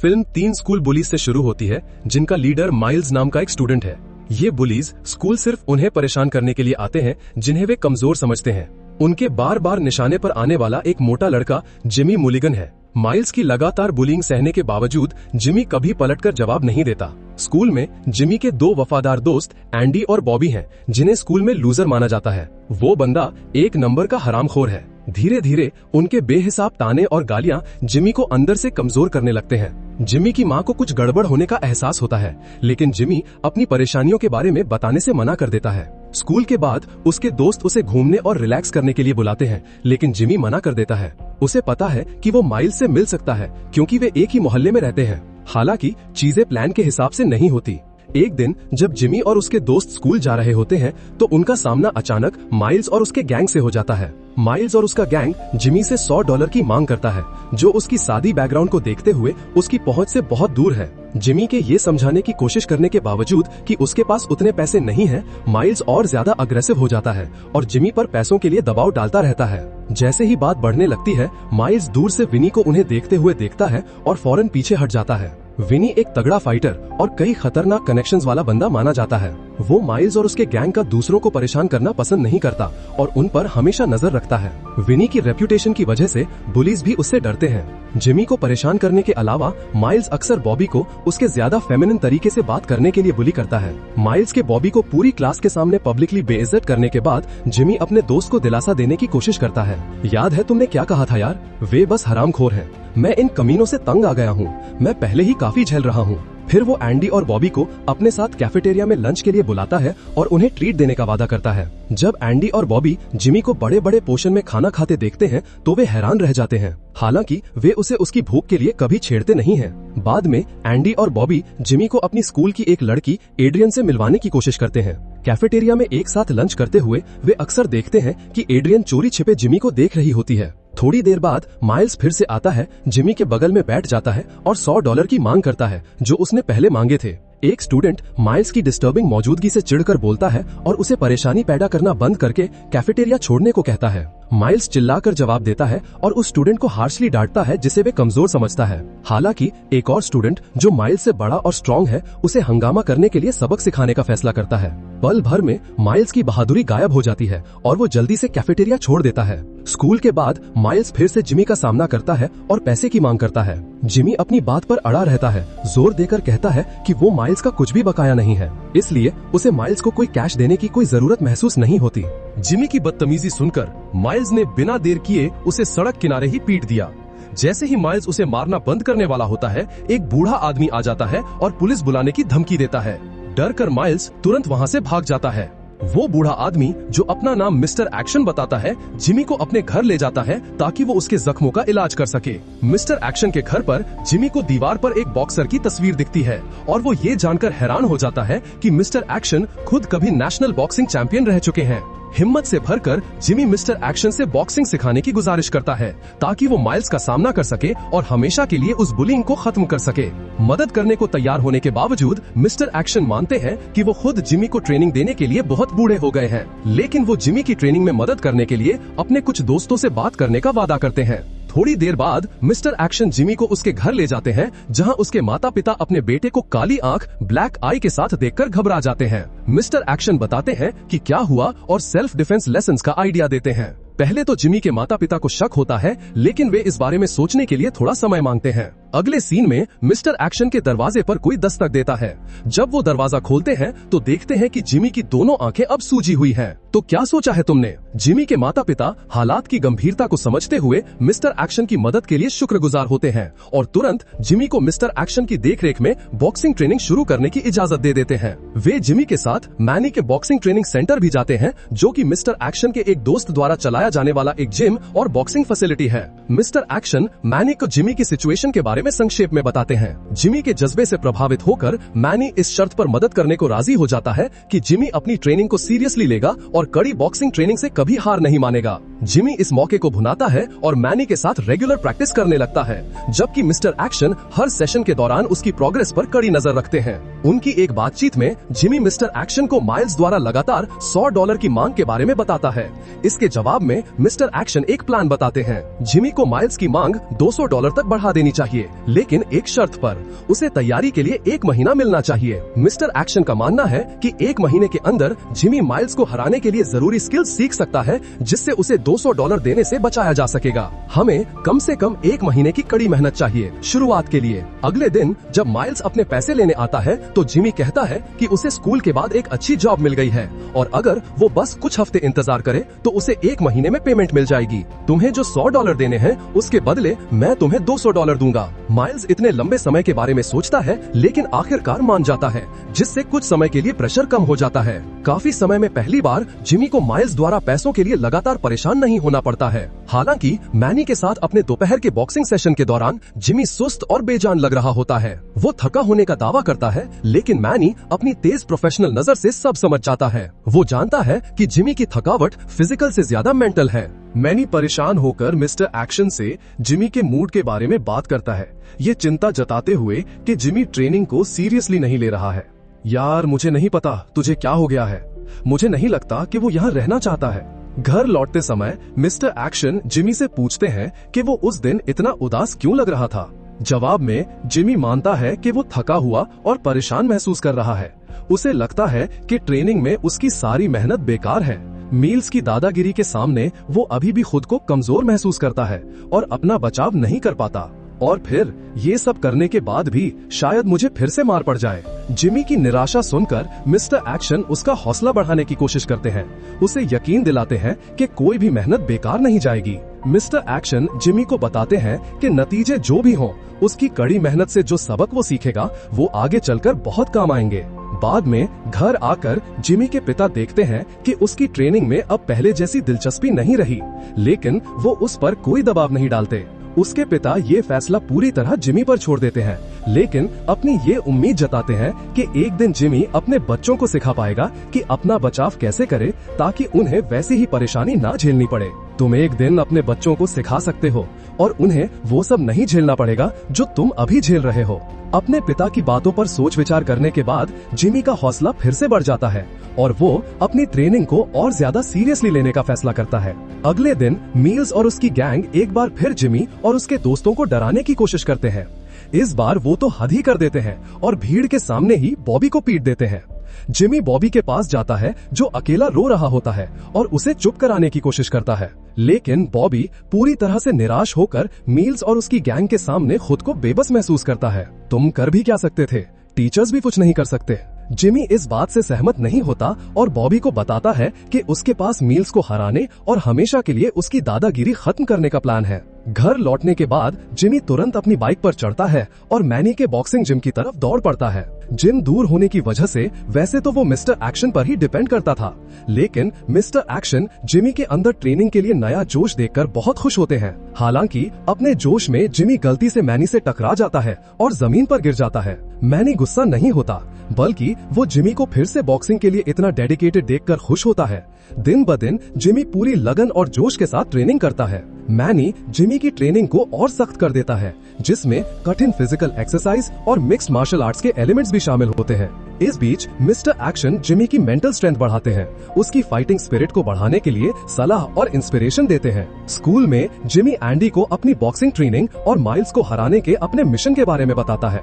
Film 3 school bullies से शुरू होती है, जिनका लीडर माइल्स नाम का एक स्टूडेंट है। ये बुलीज स्कूल सिर्फ उन्हें परेशान करने के लिए आते हैं जिन्हें वे कमजोर समझते हैं। उनके बार बार निशाने पर आने वाला एक मोटा लड़का जिमी मुलिगन है। माइल्स की लगातार बुलिंग सहने के बावजूद जिमी कभी पलटकर जवाब नहीं देता। स्कूल में जिमी के 2 वफादार दोस्त एंडी और बॉबी हैं, जिन्हें स्कूल में लूजर माना जाता है। वो बंदा एक नंबर का हरामखोर है। धीरे धीरे उनके बेहिसाब ताने और गालियां जिमी को अंदर से कमजोर करने लगते हैं। जिमी की माँ को कुछ गड़बड़ होने का एहसास होता है, लेकिन जिमी अपनी परेशानियों के बारे में बताने से मना कर देता है। स्कूल के बाद उसके दोस्त उसे घूमने और रिलैक्स करने के लिए बुलाते हैं, लेकिन जिमी मना कर देता है। उसे पता है कि वो माइल्स से मिल सकता है क्योंकि वे एक ही मोहल्ले में रहते हैं। हालांकि चीजें प्लान के हिसाब से नहीं होती। एक दिन जब जिमी और उसके दोस्त स्कूल जा रहे होते हैं तो उनका सामना अचानक माइल्स और उसके गैंग से हो जाता है। माइल्स और उसका गैंग जिमी से $100 की मांग करता है, जो उसकी सादी बैकग्राउंड को देखते हुए उसकी पहुंच से बहुत दूर है। जिमी के ये समझाने की कोशिश करने के बावजूद कि उसके पास उतने पैसे नहीं हैं, माइल्स और ज्यादा अग्रेसिव हो जाता है और जिमी पर पैसों के लिए दबाव डालता रहता है। जैसे ही बात बढ़ने लगती है, माइल्स दूर से विनी को उन्हें देखते हुए देखता है और फौरन पीछे हट जाता है। विनी एक तगड़ा फाइटर और कई खतरनाक कनेक्शंस वाला बंदा माना जाता है। वो माइल्स और उसके गैंग का दूसरों को परेशान करना पसंद नहीं करता और उन पर हमेशा नजर रखता है। विनी की रेप्यूटेशन की वजह से बुलीज भी उससे डरते हैं। जिमी को परेशान करने के अलावा माइल्स अक्सर बॉबी को उसके ज्यादा फेमिनिन तरीके से बात करने के लिए बुली करता है। माइल्स के बॉबी को पूरी क्लास के सामने पब्लिकली बेइज्जत करने के बाद जिमी अपने दोस्त को दिलासा देने की कोशिश करता है। याद है तुमने क्या कहा था यार, वे बस हरामखोर हैं। मैं इन कमीनों से तंग आ गया हूँ। मैं पहले ही काफी झेल रहा हूँ। फिर वो एंडी और बॉबी को अपने साथ कैफेटेरिया में लंच के लिए बुलाता है और उन्हें ट्रीट देने का वादा करता है। जब एंडी और बॉबी जिमी को बड़े बड़े पोर्शन में खाना खाते देखते हैं तो वे हैरान रह जाते हैं। हालांकि वे उसे उसकी भूख के लिए कभी छेड़ते नहीं हैं। बाद में एंडी और बॉबी जिमी को अपनी स्कूल की एक लड़की एड्रियन से मिलवाने की कोशिश करते हैं। कैफेटेरिया में एक साथ लंच करते हुए वे अक्सर देखते हैं कि एड्रियन चोरी छिपे जिमी को देख रही होती है। थोड़ी देर बाद माइल्स फिर से आता है, जिमी के बगल में बैठ जाता है और $100 की मांग करता है, जो उसने पहले मांगे थे। एक स्टूडेंट माइल्स की डिस्टर्बिंग मौजूदगी से चिढ़कर बोलता है और उसे परेशानी पैदा करना बंद करके कैफेटेरिया छोड़ने को कहता है। माइल्स चिल्लाकर जवाब देता है और उस स्टूडेंट को हार्शली डांटता है जिसे वे कमजोर समझता है। हालांकि एक और स्टूडेंट जो माइल्स से बड़ा और स्ट्रॉन्ग है, उसे हंगामा करने के लिए सबक सिखाने का फैसला करता है। पल भर में माइल्स की बहादुरी गायब हो जाती है और वो जल्दी से कैफेटेरिया छोड़ देता है। स्कूल के बाद माइल्स फिर से जिमी का सामना करता है और पैसे की मांग करता है। जिमी अपनी बात पर अड़ा रहता है, जोर देकर कहता है कि वो माइल्स का कुछ भी बकाया नहीं है, इसलिए उसे माइल्स को कोई कैश देने की कोई जरूरत महसूस नहीं होती। जिमी की बदतमीजी सुनकर माइल्स ने बिना देर किए उसे सड़क किनारे ही पीट दिया। जैसे ही माइल्स उसे मारना बंद करने वाला होता है, एक बूढ़ा आदमी आ जाता है और पुलिस बुलाने की धमकी देता है। डर कर माइल्स तुरंत वहाँ से भाग जाता है। वो बूढ़ा आदमी जो अपना नाम मिस्टर एक्शन बताता है, जिमी को अपने घर ले जाता है ताकि वो उसके जख्मों का इलाज कर सके। मिस्टर एक्शन के घर पर जिमी को दीवार पर एक बॉक्सर की तस्वीर दिखती है और वो ये जानकर हैरान हो जाता है कि मिस्टर एक्शन खुद कभी नेशनल बॉक्सिंग चैंपियन रह चुके हैं। हिम्मत से भरकर जिमी मिस्टर एक्शन से बॉक्सिंग सिखाने की गुजारिश करता है ताकि वो माइल्स का सामना कर सके और हमेशा के लिए उस बुलिंग को खत्म कर सके। मदद करने को तैयार होने के बावजूद मिस्टर एक्शन मानते हैं कि वो खुद जिमी को ट्रेनिंग देने के लिए बहुत बूढ़े हो गए हैं, लेकिन वो जिमी की ट्रेनिंग में मदद करने के लिए अपने कुछ दोस्तों से बात करने का वादा करते हैं। थोड़ी देर बाद मिस्टर एक्शन जिमी को उसके घर ले जाते हैं, जहां उसके माता पिता अपने बेटे को काली आंख ब्लैक आई के साथ देखकर घबरा जाते हैं। मिस्टर एक्शन बताते हैं कि क्या हुआ और सेल्फ डिफेंस लेसन्स का आइडिया देते हैं। पहले तो जिमी के माता पिता को शक होता है, लेकिन वे इस बारे में सोचने के लिए थोड़ा समय मांगते हैं। अगले सीन में मिस्टर एक्शन के दरवाजे पर कोई दस्तक देता है। जब वो दरवाजा खोलते हैं तो देखते हैं कि जिमी की दोनों आंखें अब सूजी हुई हैं। तो क्या सोचा है तुमने? जिमी के माता पिता हालात की गंभीरता को समझते हुए मिस्टर एक्शन की मदद के लिए शुक्रगुजार होते हैं और तुरंत जिमी को मिस्टर एक्शन की देखरेख में बॉक्सिंग ट्रेनिंग शुरू करने की इजाजत दे देते हैं। वे जिमी के साथ मैनी के बॉक्सिंग ट्रेनिंग सेंटर भी जाते हैं, जो कि मिस्टर एक्शन के एक दोस्त द्वारा चलाया जाने वाला एक जिम और बॉक्सिंग फैसिलिटी है। मिस्टर एक्शन मैनी को जिमी की सिचुएशन के बारे में संक्षेप में बताते हैं। जिमी के जज्बे से प्रभावित होकर मैनी इस शर्त पर मदद करने को राजी हो जाता है कि जिमी अपनी ट्रेनिंग को सीरियसली लेगा और कड़ी बॉक्सिंग ट्रेनिंग से कभी हार नहीं मानेगा। जिमी इस मौके को भुनाता है और मैनी के साथ रेगुलर प्रैक्टिस करने लगता है, जबकि मिस्टर एक्शन हर सेशन के दौरान उसकी प्रोग्रेस पर कड़ी नजर रखते हैं। उनकी एक बातचीत में जिमी मिस्टर एक्शन को माइल्स द्वारा लगातार $100 की मांग के बारे में बताता है। इसके जवाब में मिस्टर एक्शन एक प्लान बताते हैं। जिमी को माइल्स की मांग $200 तक बढ़ा देनी चाहिए, लेकिन एक शर्त पर। उसे तैयारी के लिए 1 महीना मिलना चाहिए। मिस्टर एक्शन का मानना है कि 1 महीने के अंदर जिमी माइल्स को हराने के लिए जरूरी स्किल सीख सकता है, जिससे उसे $200 देने से बचाया जा सकेगा। हमें कम से कम 1 महीने की कड़ी मेहनत चाहिए शुरुआत के लिए। अगले दिन जब माइल्स अपने पैसे लेने आता है तो जिमी कहता है कि उसे स्कूल के बाद एक अच्छी जॉब मिल गई है और अगर वो बस कुछ हफ्ते इंतजार करे तो उसे 1 महीने में पेमेंट मिल जाएगी। तुम्हें जो $100 देने हैं उसके बदले मैं तुम्हें $200 दूंगा। माइल्स इतने लंबे समय के बारे में सोचता है, लेकिन आखिरकार मान जाता है, जिससे कुछ समय के लिए प्रेशर कम हो जाता है। काफी समय में पहली बार जिमी को माइल्स द्वारा पैसों के लिए लगातार परेशान नहीं होना पड़ता है। हालांकि मैनी के साथ अपने दोपहर के बॉक्सिंग सेशन के दौरान जिमी सुस्त और बेजान लग रहा होता है। वो थका होने का दावा करता है, लेकिन मैनी अपनी तेज प्रोफेशनल नजर से सब समझ जाता है। वो जानता है कि जिमी की थकावट फिजिकल से ज्यादा मेंटल है। मैनी परेशान होकर मिस्टर एक्शन से जिमी के मूड के बारे में बात करता है, ये चिंता जताते हुए कि जिमी ट्रेनिंग को सीरियसली नहीं ले रहा है। यार, मुझे नहीं पता तुझे क्या हो गया है। मुझे नहीं लगता कि वो यहाँ रहना चाहता है। घर लौटते समय मिस्टर एक्शन जिमी से पूछते हैं कि वो उस दिन इतना उदास क्यों लग रहा था। जवाब में जिमी मानता है कि वो थका हुआ और परेशान महसूस कर रहा है। उसे लगता है कि ट्रेनिंग में उसकी सारी मेहनत बेकार है। मील्स की दादागिरी के सामने वो अभी भी खुद को कमजोर महसूस करता है और अपना बचाव नहीं कर पाता। और फिर ये सब करने के बाद भी शायद मुझे फिर से मार पड़ जाए। जिमी की निराशा सुनकर मिस्टर एक्शन उसका हौसला बढ़ाने की कोशिश करते हैं। उसे यकीन दिलाते हैं कि कोई भी मेहनत बेकार नहीं जाएगी। मिस्टर एक्शन जिमी को बताते हैं कि नतीजे जो भी हों, उसकी कड़ी मेहनत से जो सबक वो सीखेगा वो आगे चलकर बहुत काम आएंगे। बाद में घर आकर जिमी के पिता देखते हैं कि उसकी ट्रेनिंग में अब पहले जैसी दिलचस्पी नहीं रही, लेकिन वो उस पर कोई दबाव नहीं डालते। उसके पिता ये फैसला पूरी तरह जिमी पर छोड़ देते हैं, लेकिन अपनी ये उम्मीद जताते हैं कि एक दिन जिमी अपने बच्चों को सिखा पाएगा कि अपना बचाव कैसे करे, ताकि उन्हें वैसी ही परेशानी ना झेलनी पड़े। तुम एक दिन अपने बच्चों को सिखा सकते हो और उन्हें वो सब नहीं झेलना पड़ेगा जो तुम अभी झेल रहे हो। अपने पिता की बातों पर सोच विचार करने के बाद जिमी का हौसला फिर से बढ़ जाता है और वो अपनी ट्रेनिंग को और ज्यादा सीरियसली लेने का फैसला करता है। अगले दिन मील्स और उसकी गैंग एक बार फिर जिमी और उसके दोस्तों को डराने की कोशिश करते हैं। इस बार वो तो हद ही कर देते हैं और भीड़ के सामने ही बॉबी को पीट देते हैं। जिमी बॉबी के पास जाता है जो अकेला रो रहा होता है और उसे चुप कराने की कोशिश करता है, लेकिन बॉबी पूरी तरह से निराश होकर मील्स और उसकी गैंग के सामने खुद को बेबस महसूस करता है। तुम कर भी क्या सकते थे, टीचर्स भी कुछ नहीं कर सकते। जिमी इस बात से सहमत नहीं होता और बॉबी को बताता है कि उसके पास मील्स को हराने और हमेशा के लिए उसकी दादागिरी खत्म करने का प्लान है। घर लौटने के बाद जिमी तुरंत अपनी बाइक पर चढ़ता है और मैनी के बॉक्सिंग जिम की तरफ दौड़ पड़ता है। जिम दूर होने की वजह से वैसे तो वो मिस्टर एक्शन पर ही डिपेंड करता था, लेकिन मिस्टर एक्शन जिमी के अंदर ट्रेनिंग के लिए नया जोश देखकर बहुत खुश होते हैं। हालांकि अपने जोश में जिमी गलती से मैनी से टकरा जाता है और जमीन पर गिर जाता है। मैनी गुस्सा नहीं होता, बल्कि वो जिमी को फिर से बॉक्सिंग के लिए इतना डेडिकेटेड देखकर खुश होता है। दिन ब दिन जिमी पूरी लगन और जोश के साथ ट्रेनिंग करता है। मैनी जिमी की ट्रेनिंग को और सख्त कर देता है, जिसमें कठिन फिजिकल एक्सरसाइज और मिक्स्ड मार्शल आर्ट्स के एलिमेंट्स भी शामिल होते हैं। इस बीच मिस्टर एक्शन जिमी की मेंटल स्ट्रेंथ बढ़ाते हैं, उसकी फाइटिंग स्पिरिट को बढ़ाने के लिए सलाह और इंस्पिरेशन देते हैं। स्कूल में जिमी एंडी को अपनी बॉक्सिंग ट्रेनिंग और माइल्स को हराने के अपने मिशन के बारे में बताता है।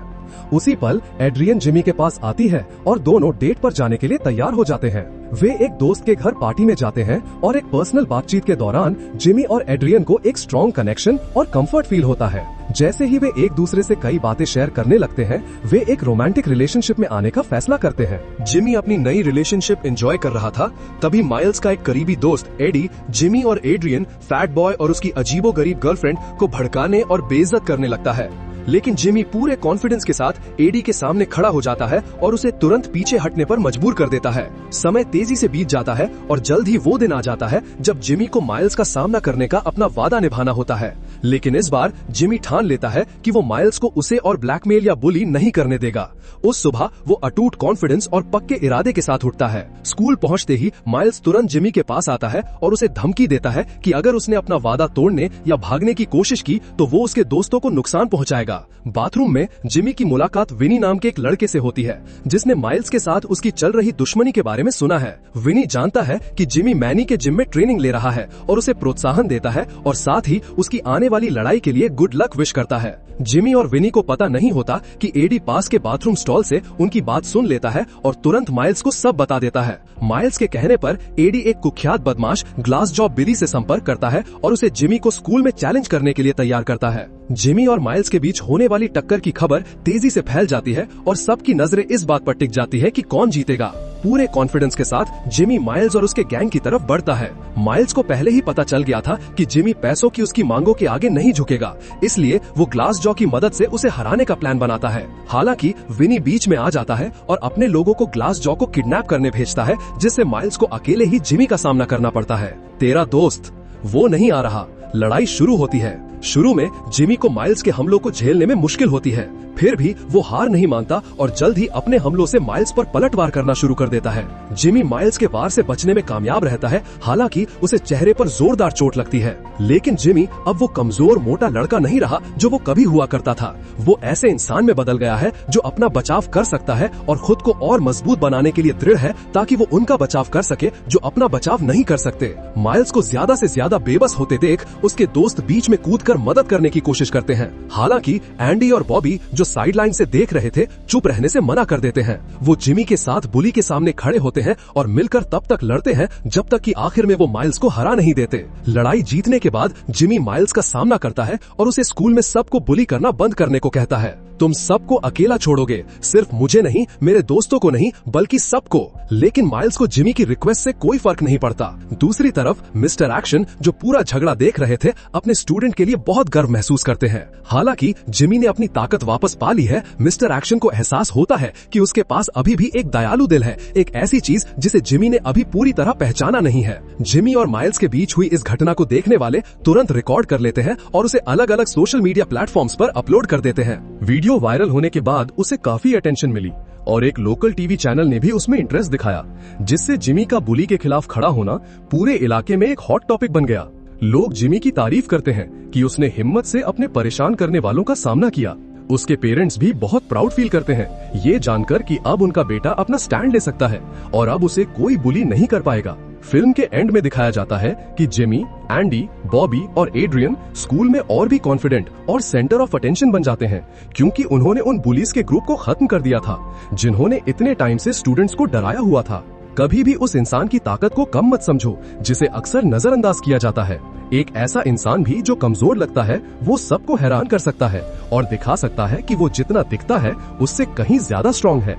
उसी पल एड्रियन जिमी के पास आती है और दोनों डेट पर जाने के लिए तैयार हो जाते हैं। वे एक दोस्त के घर पार्टी में जाते हैं और एक पर्सनल बातचीत के दौरान जिमी और एड्रियन को एक स्ट्रॉन्ग कनेक्शन और कंफर्ट फील होता है। जैसे ही वे एक दूसरे से कई बातें शेयर करने लगते हैं, वे एक रोमांटिक रिलेशनशिप में आने का फैसला करते हैं। जिमी अपनी नई रिलेशनशिप एंजॉय कर रहा था, तभी माइल्स का एक करीबी दोस्त एडी जिमी और एड्रियन, फैट बॉय और उसकी अजीबोगरीब गर्लफ्रेंड को भड़काने और बेइज्जत करने लगता है। लेकिन जिमी पूरे कॉन्फिडेंस के साथ एडी के सामने खड़ा हो जाता है और उसे तुरंत पीछे हटने पर मजबूर कर देता है। समय तेजी से बीत जाता है और जल्द ही वो दिन आ जाता है जब जिमी को माइल्स का सामना करने का अपना वादा निभाना होता है। लेकिन इस बार जिमी ठान लेता है कि वो माइल्स को उसे और ब्लैकमेल या बुली नहीं करने देगा। उस सुबह वो अटूट कॉन्फिडेंस और पक्के इरादे के साथ उठता है। स्कूल पहुंचते ही माइल्स तुरंत जिमी के पास आता है और उसे धमकी देता है कि अगर उसने अपना वादा तोड़ने या भागने की कोशिश की तो वो उसके दोस्तों को नुकसान पहुंचाएगा। बाथरूम में जिमी की मुलाकात विनी नाम के एक लड़के से होती है जिसने माइल्स के साथ उसकी चल रही दुश्मनी के बारे में सुना है। विनी जानता है कि जिमी मैनी के जिम में ट्रेनिंग ले रहा है और उसे प्रोत्साहन देता है और साथ ही उसकी आने वाली लड़ाई के लिए गुड लक विश करता है। जिमी और विनी को पता नहीं होता कि एडी पास के बाथरूम स्टॉल से उनकी बात सुन लेता है और तुरंत माइल्स को सब बता देता है। माइल्स के कहने पर एडी एक कुख्यात बदमाश ग्लास जॉ बिली से संपर्क करता है और उसे जिमी को स्कूल में चैलेंज करने के लिए तैयार करता है। जिमी और माइल्स के बीच होने वाली टक्कर की खबर तेजी से फैल जाती है और सबकी नजरें इस बात पर टिक जाती है कि कौन जीतेगा। पूरे कॉन्फिडेंस के साथ जिमी माइल्स और उसके गैंग की तरफ बढ़ता है। माइल्स को पहले ही पता चल गया था कि जिमी पैसों की उसकी मांगों के आगे नहीं झुकेगा, इसलिए वो ग्लास जॉ की मदद से उसे हराने का प्लान बनाता है। हालांकि विनी बीच में आ जाता है और अपने लोगों को ग्लास जॉ को किडनैप करने भेजता है, जिससे माइल्स को अकेले ही जिमी का सामना करना पड़ता है। तेरा दोस्त वो नहीं आ रहा। लड़ाई शुरू होती है। शुरू में जिमी को माइल्स के हमलों को झेलने में मुश्किल होती है, फिर भी वो हार नहीं मानता और जल्द ही अपने हमलों से माइल्स पर पलटवार करना शुरू कर देता है। जिमी माइल्स के वार से बचने में कामयाब रहता है, हालांकि उसे चेहरे पर जोरदार चोट लगती है। लेकिन जिमी अब वो कमजोर मोटा लड़का नहीं रहा जो वो कभी हुआ करता था। वो ऐसे इंसान में बदल गया है जो अपना बचाव कर सकता है और खुद को और मजबूत बनाने के लिए दृढ़ है, ताकि वो उनका बचाव कर सके जो अपना बचाव नहीं कर सकते। माइल्स को ज्यादा से ज्यादा बेबस होते देख उसके दोस्त बीच में कूदकर मदद करने की कोशिश करते हैं। हालांकि एंडी और बॉबी जो साइडलाइन से देख रहे थे चुप रहने से मना कर देते हैं। वो जिमी के साथ बुली के सामने खड़े होते हैं और मिलकर तब तक लड़ते हैं जब तक कि आखिर में वो माइल्स को हरा नहीं देते। लड़ाई जीतने के बाद जिमी माइल्स का सामना करता है और उसे स्कूल में सबको बुली करना बंद करने को कहता है। तुम सबको अकेला छोड़ोगे, सिर्फ मुझे नहीं, मेरे दोस्तों को नहीं, बल्कि सबको। लेकिन माइल्स को जिमी की रिक्वेस्ट से कोई फर्क नहीं पड़ता। दूसरी तरफ मिस्टर एक्शन जो पूरा झगड़ा देख रहे थे अपने स्टूडेंट के लिए बहुत गर्व महसूस करते हैं। हालांकि जिमी ने अपनी ताकत वापस पा ली है, मिस्टर एक्शन को एहसास होता है कि उसके पास अभी भी एक दयालु दिल है, एक ऐसी चीज जिसे जिमी ने अभी पूरी तरह पहचाना नहीं है। जिमी और माइल्स के बीच हुई इस घटना को देखने वाले तुरंत रिकॉर्ड कर लेते हैं और उसे अलग अलग सोशल मीडिया प्लेटफॉर्म्स पर अपलोड कर देते हैं। वीडियो वायरल होने के बाद उसे काफी अटेंशन मिली और एक लोकल टीवी चैनल ने भी उसमें इंटरेस्ट दिखाया, जिससे जिमी का बुली के खिलाफ खड़ा होना पूरे इलाके में एक हॉट टॉपिक बन गया। लोग जिमी की तारीफ करते हैं कि उसने हिम्मत से अपने परेशान करने वालों का सामना किया। उसके पेरेंट्स भी बहुत प्राउड फील करते हैं ये जानकर कि अब उनका बेटा अपना स्टैंड ले सकता है और अब उसे कोई बुली नहीं कर पाएगा। फिल्म के एंड में दिखाया जाता है कि जिमी, एंडी, बॉबी और एड्रियन स्कूल में और भी कॉन्फिडेंट और सेंटर ऑफ अटेंशन बन जाते हैं, क्योंकि उन्होंने उन बुलीज के ग्रुप को खत्म कर दिया था जिन्होंने इतने टाइम से स्टूडेंट्स को डराया हुआ था। कभी भी उस इंसान की ताकत को कम मत समझो जिसे अक्सर नजरअंदाज किया जाता है। एक ऐसा इंसान भी जो कमजोर लगता है वो सबको हैरान कर सकता है और दिखा सकता है कि वो जितना दिखता है उससे कहीं ज्यादा स्ट्रॉन्ग है।